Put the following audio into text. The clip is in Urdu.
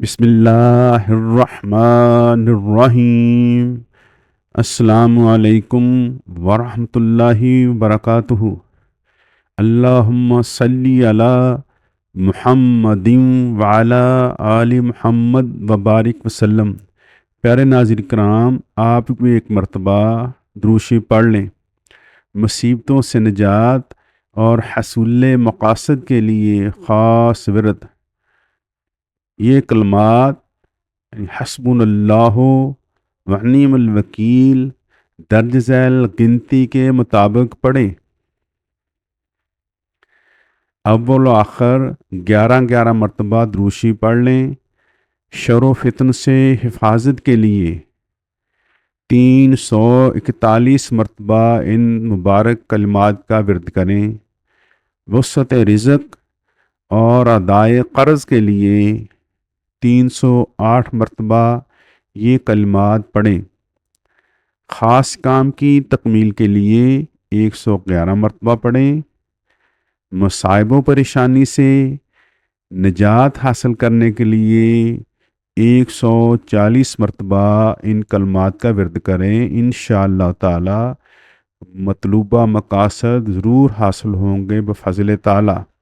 بسم اللہ الرحمن الرحیم۔ السلام علیکم ورحمۃ اللہ وبرکاتہ۔ اللہم صلی علی محمد وعلی آل محمد وبارک وسلم۔ پیارے ناظرین کرام، آپ بھی ایک مرتبہ دروشی پڑھ لیں۔ مصیبتوں سے نجات اور حصول مقاصد کے لیے خاص ورد۔ یہ کلمات حسبنا اللہ ونعم الوکیل درج ذیل گنتی کے مطابق پڑھیں۔ اول و آخر 11 مرتبہ دروشی پڑھ لیں۔ شر و فتن سے حفاظت کے لیے 341 مرتبہ ان مبارک کلمات کا ورد کریں۔ وسعت رزق اور ادائے قرض کے لیے 308 مرتبہ یہ کلمات پڑھیں۔ خاص کام کی تکمیل کے لیے 111 مرتبہ پڑھیں۔ مصائب و پریشانی سے نجات حاصل کرنے کے لیے 140 مرتبہ ان کلمات کا ورد کریں۔ انشاءاللہ تعالی مطلوبہ مقاصد ضرور حاصل ہوں گے بفضل تعالی۔